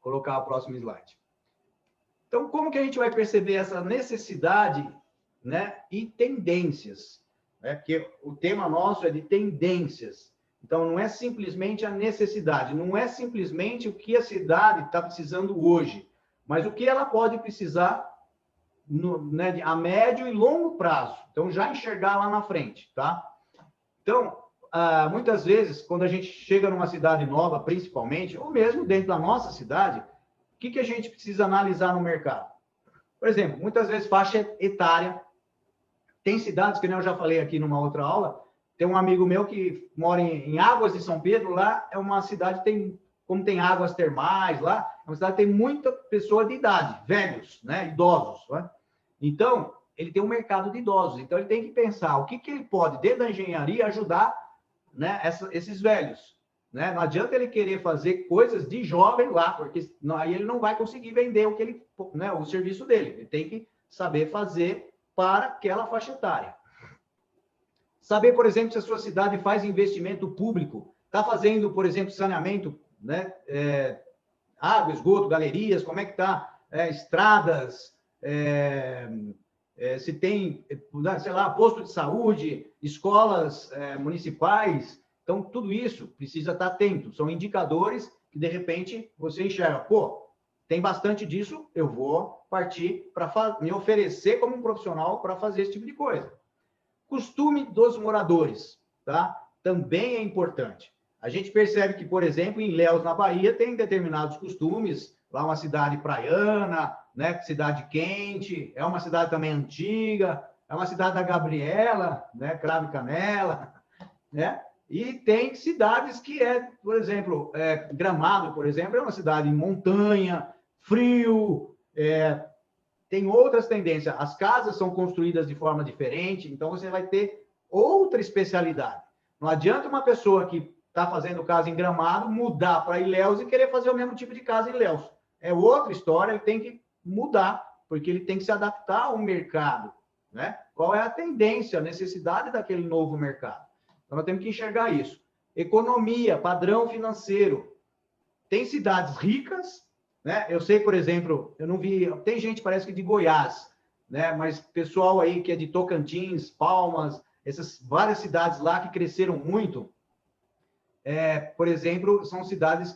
colocar o próximo slide. Então, como que a gente vai perceber essa necessidade, né, e tendências? Né? Porque o tema nosso é de tendências. Então, não é simplesmente a necessidade, não é simplesmente o que a cidade está precisando hoje, mas o que ela pode precisar né, a médio e longo prazo. Então, já enxergar lá na frente, tá? Então, muitas vezes, quando a gente chega numa cidade nova, principalmente, ou mesmo dentro da nossa cidade, o que a gente precisa analisar no mercado? Por exemplo, muitas vezes faixa etária. Tem cidades, que nem eu já falei aqui numa outra aula, tem um amigo meu que mora em Águas de São Pedro, lá é uma cidade, como tem águas termais lá, é uma cidade que tem muita pessoa de idade, velhos, né, idosos, né? Então, ele tem um mercado de idosos, então ele tem que pensar o que ele pode, dentro da engenharia, ajudar, né, esses velhos. Né? Não adianta ele querer fazer coisas de jovem lá, porque aí ele não vai conseguir vender né, o serviço dele. Ele tem que saber fazer para aquela faixa etária. Saber, por exemplo, se a sua cidade faz investimento público, está fazendo, por exemplo, saneamento, né, água, esgoto, galerias, como é que está, estradas, se tem, sei lá, posto de saúde, escolas municipais. Então, tudo isso precisa estar atento. São indicadores que, de repente, você enxerga, pô, tem bastante disso, eu vou partir para me oferecer como um profissional para fazer esse tipo de coisa. Costume dos moradores, tá? Também é importante. A gente percebe que, por exemplo, em Ilhéus, na Bahia, tem determinados costumes, lá uma cidade praiana, né? Cidade quente, é uma cidade também antiga, é uma cidade da Gabriela, né? Cravo e Canela, né? E tem cidades que por exemplo, Gramado, por exemplo, é uma cidade em montanha, frio, tem outras tendências. As casas são construídas de forma diferente, então você vai ter outra especialidade. Não adianta uma pessoa que está fazendo casa em Gramado mudar para Ilhéus e querer fazer o mesmo tipo de casa em Ilhéus. É outra história, ele tem que mudar, porque ele tem que se adaptar ao mercado. Né? Qual é a tendência, a necessidade daquele novo mercado? Então, nós temos que enxergar isso. Economia, padrão financeiro. Tem cidades ricas, né? Eu sei, por exemplo, eu não vi... Tem gente, parece que de Goiás, né? Mas pessoal aí que é de Tocantins, Palmas, essas várias cidades lá que cresceram muito, por exemplo, são cidades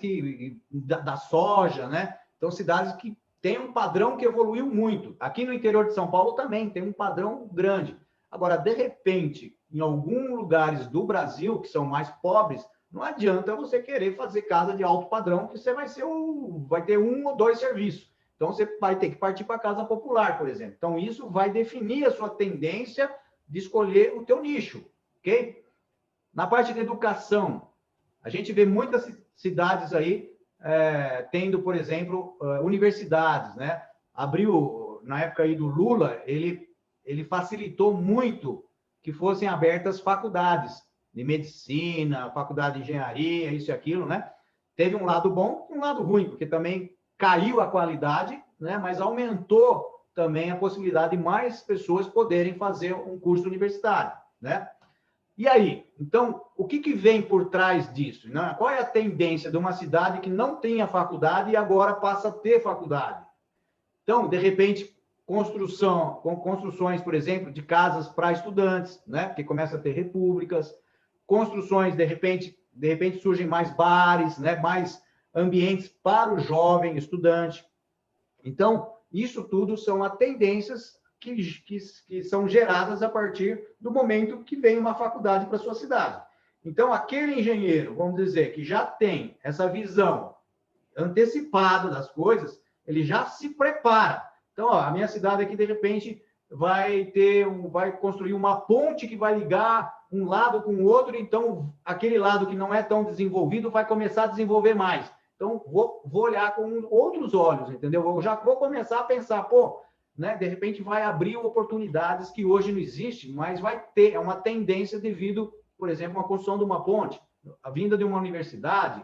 da soja, né? Então, cidades que têm um padrão que evoluiu muito. Aqui no interior de São Paulo também tem um padrão grande. Agora, de repente, em alguns lugares do Brasil, que são mais pobres, não adianta você querer fazer casa de alto padrão, que você vai ter um ou dois serviços. Então, você vai ter que partir para a casa popular, por exemplo. Então, isso vai definir a sua tendência de escolher o teu nicho, ok? Na parte de educação, a gente vê muitas cidades aí tendo, por exemplo, universidades, né? Abriu, na época aí do Lula, ele facilitou muito que fossem abertas faculdades de medicina, faculdade de engenharia, isso e aquilo, né? Teve um lado bom e um lado ruim, porque também caiu a qualidade, né? Mas aumentou também a possibilidade de mais pessoas poderem fazer um curso universitário, né? E aí? Então, o que vem por trás disso? Né? Qual é a tendência de uma cidade que não tinha faculdade e agora passa a ter faculdade? Então, de repente, construções, por exemplo, de casas para estudantes, né? Porque começa a ter repúblicas, construções, de repente surgem mais bares, né? Mais ambientes para o jovem estudante. Então, isso tudo são as tendências que são geradas a partir do momento que vem uma faculdade para a sua cidade. Então, aquele engenheiro, vamos dizer, que já tem essa visão antecipada das coisas, ele já se prepara. Então, a minha cidade aqui, de repente, vai construir uma ponte que vai ligar um lado com o outro, então, aquele lado que não é tão desenvolvido vai começar a desenvolver mais. Então, vou olhar com outros olhos, entendeu? Eu já vou começar a pensar, né? De repente vai abrir oportunidades que hoje não existem, mas vai ter, é uma tendência devido, por exemplo, à construção de uma ponte, a vinda de uma universidade,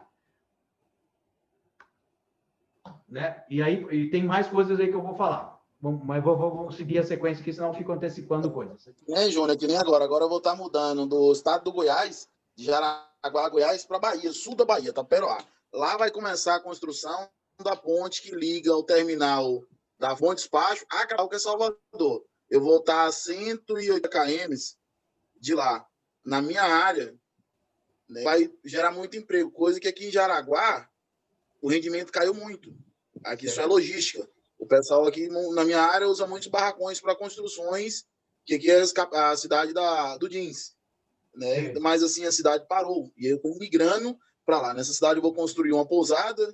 né? E aí tem mais coisas aí que eu vou falar. Mas vou seguir a sequência aqui, senão eu fico antecipando coisas. Júnior, que nem agora. Agora eu vou estar mudando do estado do Goiás, de Jaraguá, Goiás, para Bahia, sul da Bahia, Taperoá. Lá vai começar a construção da ponte que liga o terminal da Fonte Despacho a Cabral, que é Salvador. Eu vou estar a 180 km de lá. Na minha área, né, vai gerar muito emprego, coisa que aqui em Jaraguá o rendimento caiu muito. Aqui isso é logística. O pessoal aqui na minha área usa muitos barracões para construções, que aqui é a cidade do Jeans. Né? Mas assim, a cidade parou. E eu estou migrando para lá. Nessa cidade eu vou construir uma pousada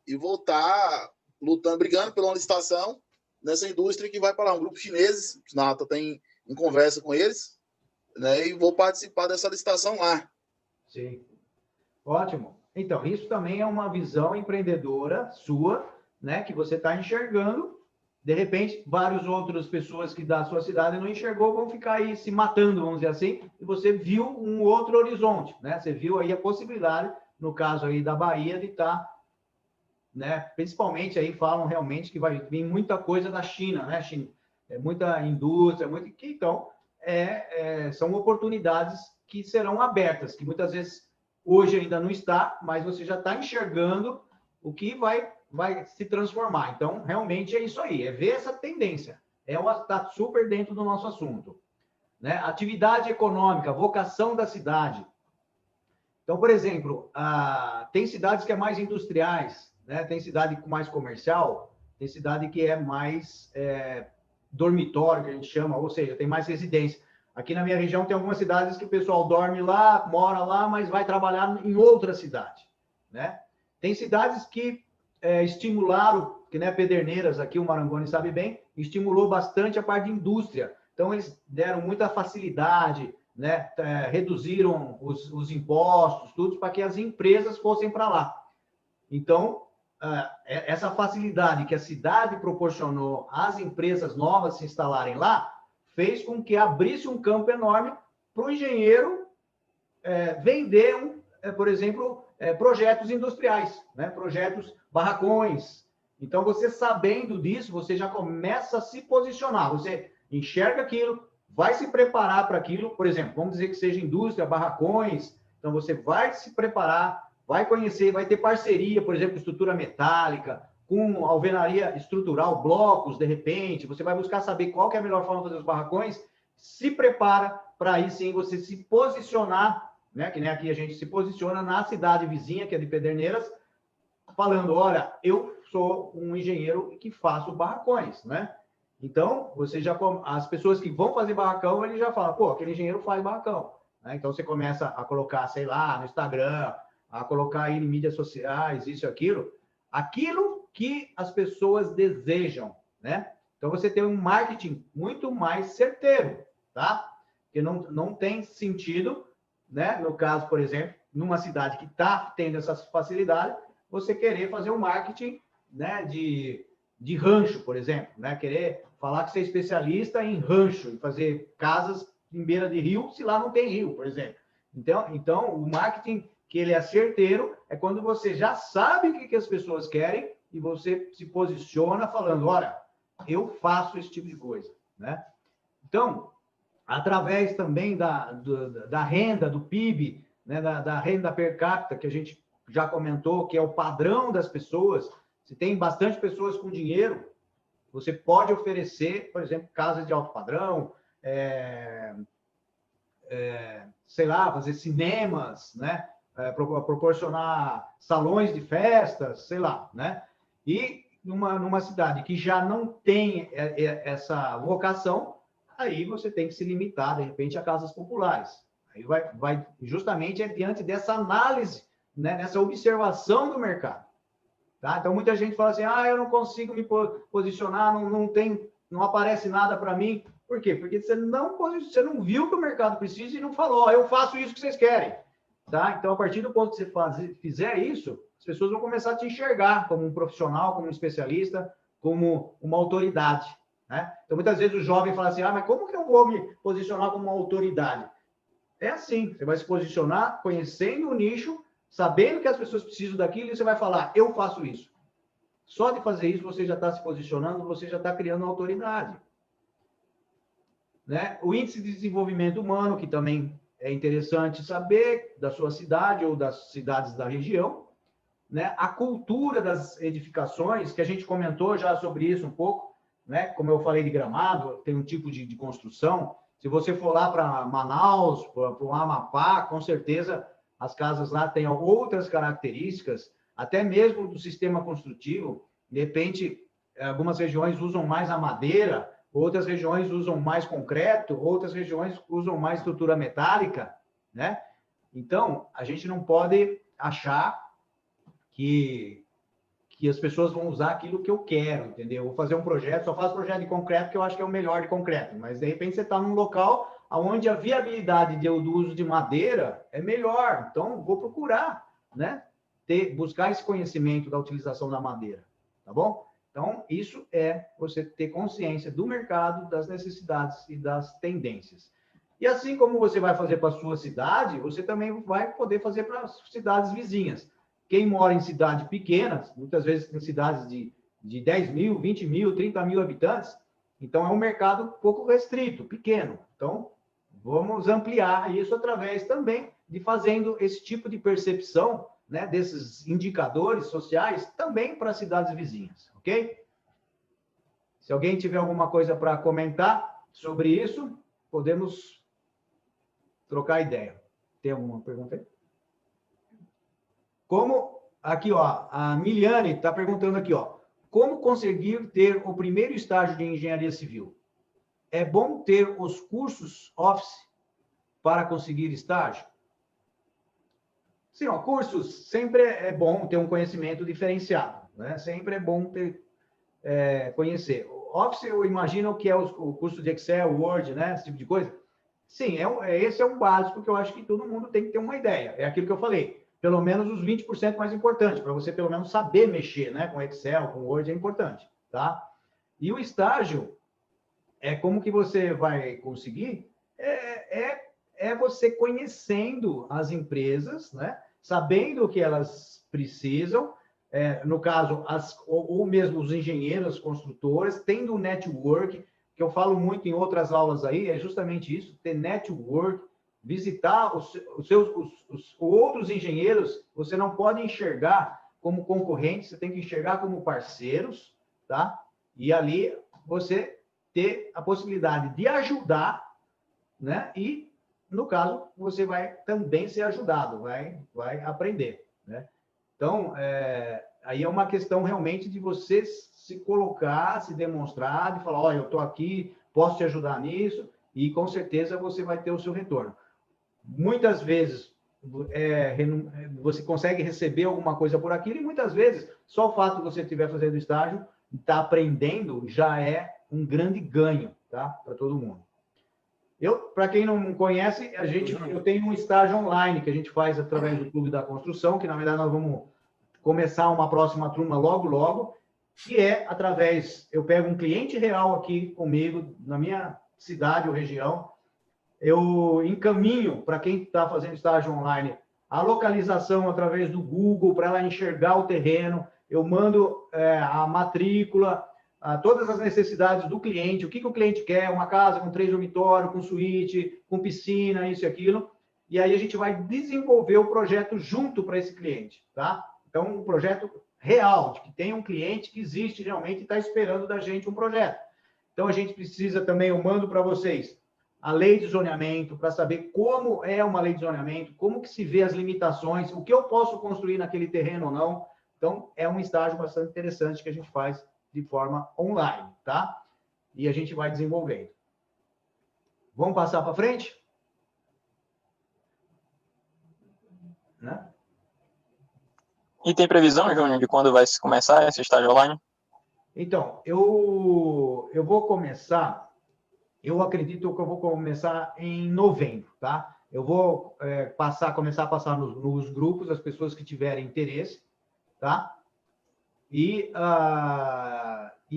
e vou estar lutando, brigando pela licitação nessa indústria que vai para lá. Um grupo chinês, que na Nata tem em conversa com eles, né? E vou participar dessa licitação lá. Sim. Ótimo. Então, isso também é uma visão empreendedora sua, né? Que você está enxergando. De repente, várias outras pessoas que da sua cidade não enxergou vão ficar aí se matando, vamos dizer assim, e você viu um outro horizonte, né? Você viu aí a possibilidade, no caso aí da Bahia, de estar, né? Principalmente aí falam realmente que vai vir muita coisa da China, né? China, muita indústria, então são oportunidades que serão abertas, que muitas vezes hoje ainda não está, mas você já está enxergando o que vai se transformar. Então, realmente é isso aí, é ver essa tendência. Está super dentro do nosso assunto. Né? Atividade econômica, vocação da cidade. Então, por exemplo, tem cidades que é mais industriais, né? Tem cidade mais comercial, tem cidade que é mais dormitório, que a gente chama, ou seja, tem mais residência. Aqui na minha região tem algumas cidades que o pessoal dorme lá, mora lá, mas vai trabalhar em outra cidade, né? Tem cidades que estimularam, que nem a Pederneiras, aqui o Marangoni sabe bem, estimulou bastante a parte de indústria. Então, eles deram muita facilidade, né? Reduziram os impostos, tudo, para que as empresas fossem para lá. Então, essa facilidade que a cidade proporcionou às empresas novas se instalarem lá, fez com que abrisse um campo enorme para o engenheiro vender, por exemplo, projetos industriais, né? Projetos barracões. Então, você sabendo disso, você já começa a se posicionar. Você enxerga aquilo, vai se preparar para aquilo. Por exemplo, vamos dizer que seja indústria, barracões. Então, você vai se preparar, vai conhecer, vai ter parceria, por exemplo, estrutura metálica, com alvenaria estrutural, blocos, de repente. Você vai buscar saber qual que é a melhor forma de fazer os barracões. Se prepara para aí sim você se posicionar, né? Que nem aqui a gente se posiciona na cidade vizinha, que é de Pederneiras, falando, olha, eu sou um engenheiro que faço barracões, né? Então, as pessoas que vão fazer barracão, ele já fala, pô, aquele engenheiro faz barracão, né? Então, você começa a colocar, sei lá, no Instagram, a colocar aí em mídias sociais, isso e aquilo que as pessoas desejam, né? Então, você tem um marketing muito mais certeiro, tá? Porque não tem sentido, né? No caso, por exemplo, numa cidade que está tendo essa facilidade, você querer fazer um marketing, né, de rancho, por exemplo, né? Querer falar que você é especialista em rancho, em fazer casas em beira de rio, se lá não tem rio, por exemplo. Então o marketing que ele é certeiro é quando você já sabe o que as pessoas querem e você se posiciona falando, olha, eu faço esse tipo de coisa, né? Então, através também da renda, do PIB, né, da renda per capita, que a gente já comentou, que é o padrão das pessoas, se tem bastante pessoas com dinheiro, você pode oferecer, por exemplo, casas de alto padrão, sei lá, fazer cinemas, né? Proporcionar salões de festas, sei lá, né? E numa cidade que já não tem essa vocação, aí você tem que se limitar, de repente, a casas populares. Aí vai justamente diante dessa análise, né? Nessa observação do mercado. Tá? Então, muita gente fala assim, eu não consigo me posicionar, não aparece nada para mim. Por quê? Porque você não viu o que o mercado precisa e não falou, eu faço isso que vocês querem. Tá? Então, a partir do ponto que você fizer isso, as pessoas vão começar a te enxergar como um profissional, como um especialista, como uma autoridade. Né? Então, muitas vezes o jovem fala assim, mas como que eu vou me posicionar como uma autoridade? É assim, você vai se posicionar conhecendo o nicho, sabendo que as pessoas precisam daquilo, e você vai falar, eu faço isso. Só de fazer isso, você já está se posicionando, você já está criando autoridade. Né? O índice de desenvolvimento humano, que também é interessante saber, da sua cidade ou das cidades da região, né, a cultura das edificações, que a gente comentou já sobre isso um pouco, né? Como eu falei de Gramado, tem um tipo de construção. Se você for lá para Manaus, para o Amapá, com certeza as casas lá têm outras características, até mesmo do sistema construtivo. De repente, algumas regiões usam mais a madeira, outras regiões usam mais concreto, outras regiões usam mais estrutura metálica, né? Então, a gente não pode achar que as pessoas vão usar aquilo que eu quero, entendeu? Eu vou fazer um projeto, só faço projeto de concreto que eu acho que é o melhor de concreto, mas de repente você está num local onde a viabilidade do uso de madeira é melhor, então vou procurar, né? Buscar esse conhecimento da utilização da madeira, tá bom? Então, isso é você ter consciência do mercado, das necessidades e das tendências. E assim como você vai fazer para a sua cidade, você também vai poder fazer para as cidades vizinhas. Quem mora em cidades pequenas, muitas vezes em cidades de 10 mil, 20 mil, 30 mil habitantes, então é um mercado um pouco restrito, pequeno. Então, vamos ampliar isso através também de fazendo esse tipo de percepção, né, desses indicadores sociais também para cidades vizinhas, ok? Se alguém tiver alguma coisa para comentar sobre isso, podemos trocar ideia. Tem alguma pergunta aí? Como, aqui, ó, a Miliane está perguntando aqui, ó, como conseguir ter o primeiro estágio de engenharia civil? É bom ter os cursos Office para conseguir estágio? Sim, ó, cursos, sempre é bom ter um conhecimento diferenciado, né? Sempre é bom conhecer. Office, eu imagino que é o curso de Excel, Word, né? Esse tipo de coisa. Sim, esse é um básico que eu acho que todo mundo tem que ter uma ideia. É aquilo que eu falei. Pelo menos os 20% mais importantes, para você pelo menos saber mexer, né? Com Excel, com Word, é importante, tá? E o estágio, como que você vai conseguir? É você conhecendo as empresas, né? Sabendo o que elas precisam, no caso, ou mesmo os engenheiros, as construtoras, tendo um network, que eu falo muito em outras aulas aí, é justamente isso, ter network, visitar os outros engenheiros, você não pode enxergar como concorrentes, você tem que enxergar como parceiros, tá? E ali você ter a possibilidade de ajudar, né? E, no caso, você vai também ser ajudado, vai aprender, né? Então, aí é uma questão realmente de você se colocar, se demonstrar, de falar, olha, eu estou aqui, posso te ajudar nisso, e com certeza você vai ter o seu retorno. Muitas vezes você consegue receber alguma coisa por aquilo, e muitas vezes só o fato de você estiver fazendo estágio, estar aprendendo, já é um grande ganho, tá? Para todo mundo. Para quem não conhece, eu tenho um estágio online que a gente faz através do Clube da Construção, que na verdade nós vamos começar uma próxima turma logo, logo, que é através, eu pego um cliente real aqui comigo, na minha cidade ou região, eu encaminho para quem está fazendo estágio online a localização através do Google para ela enxergar o terreno, eu mando a matrícula, todas as necessidades do cliente, o que o cliente quer, uma casa com 3 dormitórios, com suíte, com piscina, isso e aquilo, e aí a gente vai desenvolver o projeto junto para esse cliente, tá? Então, um projeto real, de que tem um cliente que existe realmente e está esperando da gente um projeto. Então, a gente precisa também, eu mando para vocês a lei de zoneamento, para saber como é uma lei de zoneamento, como que se vê as limitações, o que eu posso construir naquele terreno ou não. Então, é um estágio bastante interessante que a gente faz de forma online, tá? E a gente vai desenvolvendo. Vamos passar para frente? Né? E tem previsão, Júnior, de quando vai começar esse estágio online? Então, eu vou começar, eu acredito que eu vou começar em novembro, tá? Eu vou começar a passar nos grupos as pessoas que tiverem interesse, tá? E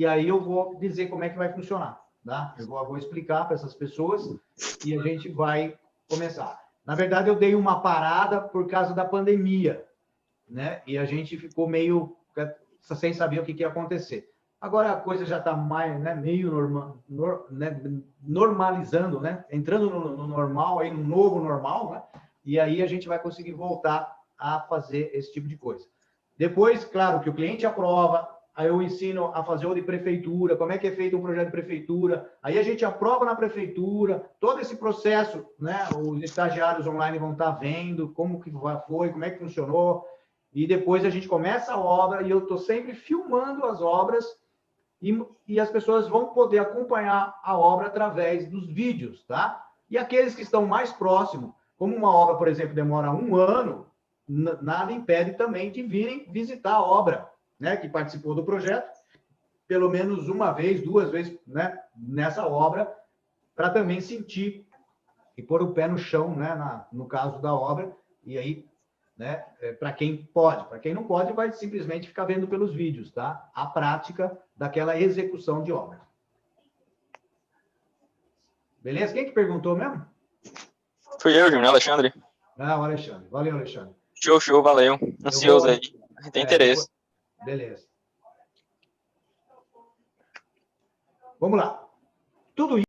aí eu vou dizer como é que vai funcionar, tá? Eu vou explicar para essas pessoas e a gente vai começar. Na verdade, eu dei uma parada por causa da pandemia, né? E a gente ficou meio sem saber o que ia acontecer. Agora a coisa já está mais, né, meio normalizando, né? Entrando no normal, aí no novo normal, né? E aí a gente vai conseguir voltar a fazer esse tipo de coisa. Depois, claro, que o cliente aprova, aí eu ensino a fazer o de prefeitura, como é que é feito um projeto de prefeitura, aí a gente aprova na prefeitura, todo esse processo, né? Os estagiários online vão estar vendo como que foi, como é que funcionou, e depois a gente começa a obra, e eu estou sempre filmando as obras, e as pessoas vão poder acompanhar a obra através dos vídeos, tá? E aqueles que estão mais próximos, como uma obra, por exemplo, demora 1 ano, nada impede também de virem visitar a obra, né, que participou do projeto, pelo menos uma vez, 2 vezes, né, nessa obra, para também sentir e pôr o pé no chão, né, no caso da obra, e aí, né, para quem pode. Para quem não pode, vai simplesmente ficar vendo pelos vídeos, tá? A prática daquela execução de obra. Beleza? Quem que perguntou mesmo? Fui eu, Júnior, Alexandre. Ah, o Alexandre. Valeu, Alexandre. Show, valeu. Ansioso aí. Tem interesse. Beleza. Vamos lá. Tudo isso